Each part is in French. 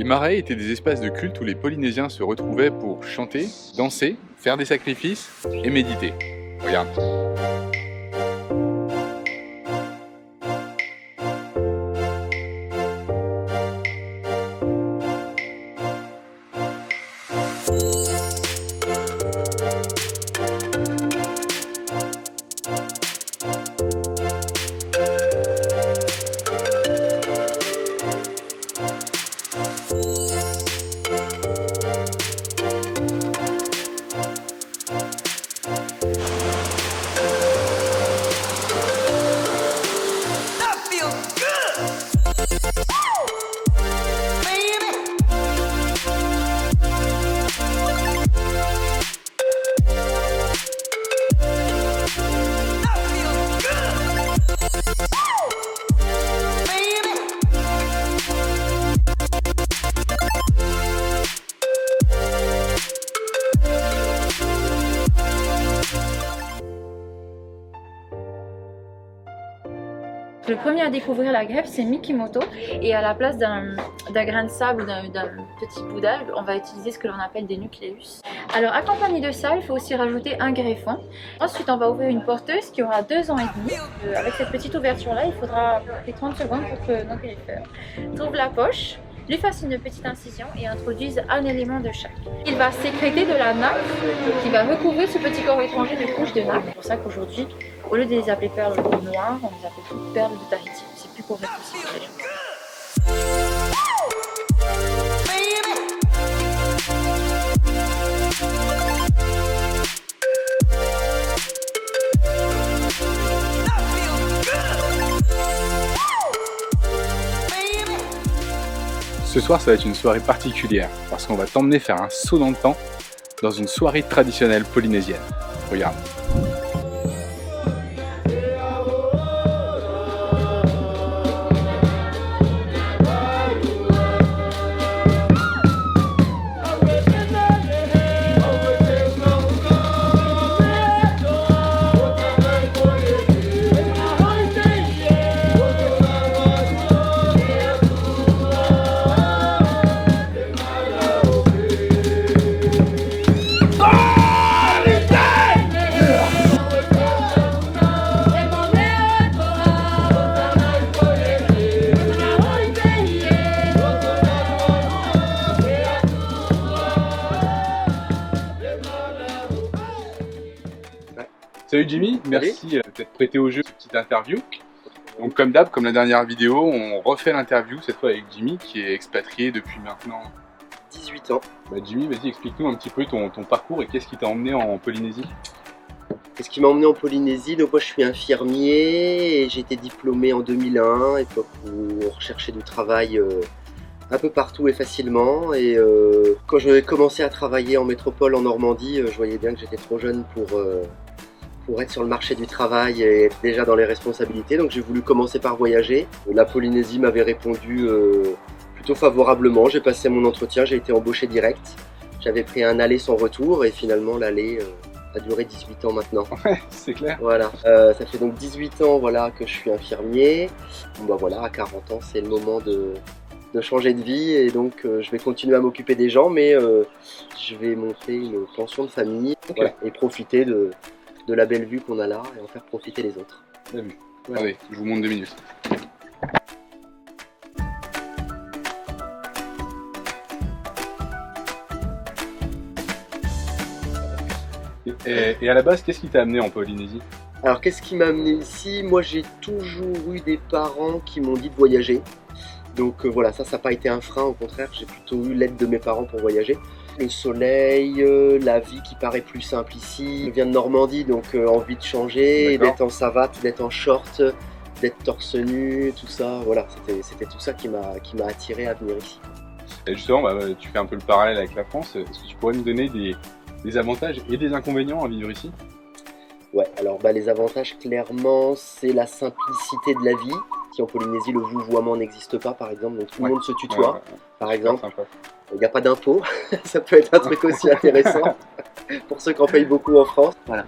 Les marais étaient des espaces de culte où les Polynésiens se retrouvaient pour chanter, danser, faire des sacrifices et méditer. Regarde. Le premier à découvrir la grève, c'est Mikimoto, et à la place d'un grain de sable ou d'un petit bout d'algue, on va utiliser ce que l'on appelle des nucléus. Alors accompagné de ça, il faut aussi rajouter un greffon. Ensuite, on va ouvrir une porteuse qui aura 2 ans et demi. Avec cette petite ouverture là, il faudra 30 secondes pour que notre greffeur trouve la poche, lui fasse une petite incision et introduise un élément de chaque. Il va sécréter de la nacre qui va recouvrir ce petit corps étranger de couches de nacre. C'est pour ça qu'aujourd'hui, au lieu de les appeler perles noires, on les appelle toutes perles de Tahiti. C'est plus correct aussi pour les gens. Ce soir, ça va être une soirée particulière parce qu'on va t'emmener faire un saut dans le temps dans une soirée traditionnelle polynésienne. Regarde. Salut Jimmy, merci d'être prêté au jeu, cette petite interview. Donc comme d'hab, comme la dernière vidéo, on refait l'interview, cette fois avec Jimmy qui est expatrié depuis maintenant 18 ans. Jimmy, vas-y, explique-nous un petit peu ton parcours et qu'est-ce qui t'a emmené en Polynésie. Qu'est-ce qui m'a emmené en Polynésie? Donc moi je suis infirmier et j'ai été diplômé en 2001, époque où on recherchait du travail un peu partout et facilement. Et quand j'ai commencé à travailler en métropole en Normandie, je voyais bien que j'étais trop jeune pour être sur le marché du travail et être déjà dans les responsabilités. Donc j'ai voulu commencer par voyager. La Polynésie m'avait répondu plutôt favorablement. J'ai passé mon entretien, j'ai été embauché direct. J'avais pris un aller sans retour et finalement l'aller a duré 18 ans maintenant. Ouais, c'est clair. Voilà, ça fait donc 18 ans voilà, que je suis infirmier. Bon, bah, voilà, à 40 ans c'est le moment de changer de vie et donc je vais continuer à m'occuper des gens, mais je vais monter une pension de famille voilà, et profiter de la belle vue qu'on a là et en faire profiter les autres. Voilà. Allez, je vous montre 2 minutes. Et à la base, qu'est-ce qui t'a amené en Polynésie? Alors qu'est-ce qui m'a amené ici? Moi j'ai toujours eu des parents qui m'ont dit de voyager. Donc voilà, ça n'a pas été un frein, au contraire, j'ai plutôt eu l'aide de mes parents pour voyager. Le soleil, la vie qui paraît plus simple ici. Je viens de Normandie, donc envie de changer, d'être en savate, d'être en short, d'être torse nu, tout ça. Voilà, c'était tout ça qui m'a attiré à venir ici. Et justement, tu fais un peu le parallèle avec la France. Est-ce que tu pourrais nous donner des avantages et des inconvénients à vivre ici? Ouais, alors les avantages, clairement, c'est la simplicité de la vie. Si en Polynésie, le vouvoiement n'existe pas, par exemple, donc tout le monde se tutoie, par exemple. Il n'y a pas d'impôt, ça peut être un truc aussi intéressant pour ceux qui en payent beaucoup en France. Voilà.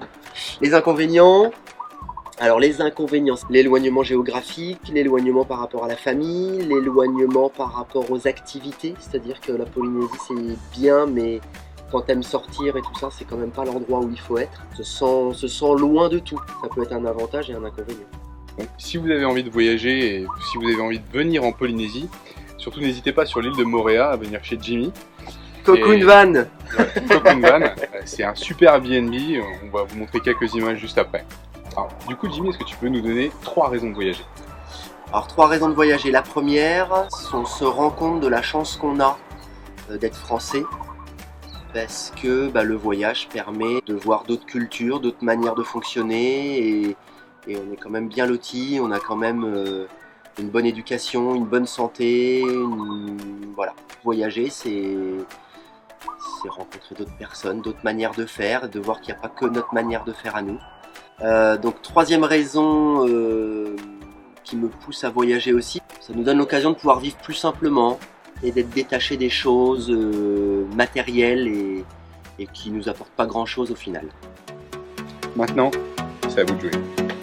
Les inconvénients, Alors les inconvénients, l'éloignement géographique, l'éloignement par rapport à la famille, l'éloignement par rapport aux activités, c'est-à-dire que la Polynésie c'est bien, mais quand t'aimes sortir et tout ça, c'est quand même pas l'endroit où il faut être. On se sent loin de tout, ça peut être un avantage et un inconvénient. Donc, si vous avez envie de voyager et si vous avez envie de venir en Polynésie, surtout n'hésitez pas sur l'île de Moorea à venir chez Jimmy. Cocoon Van. Cocoon Van, c'est un super Airbnb, on va vous montrer quelques images juste après. Alors, du coup Jimmy, est-ce que tu peux nous donner 3 raisons de voyager? Alors 3 raisons de voyager. La première, on se rend compte de la chance qu'on a d'être français, parce que le voyage permet de voir d'autres cultures, d'autres manières de fonctionner, et on est quand même bien lotis, on a quand même une bonne éducation, une bonne santé, voilà. Voyager, c'est rencontrer d'autres personnes, d'autres manières de faire, de voir qu'il n'y a pas que notre manière de faire à nous. Donc troisième raison qui me pousse à voyager aussi, ça nous donne l'occasion de pouvoir vivre plus simplement et d'être détaché des choses matérielles et qui nous apportent pas grand chose au final. Maintenant, c'est à vous de jouer.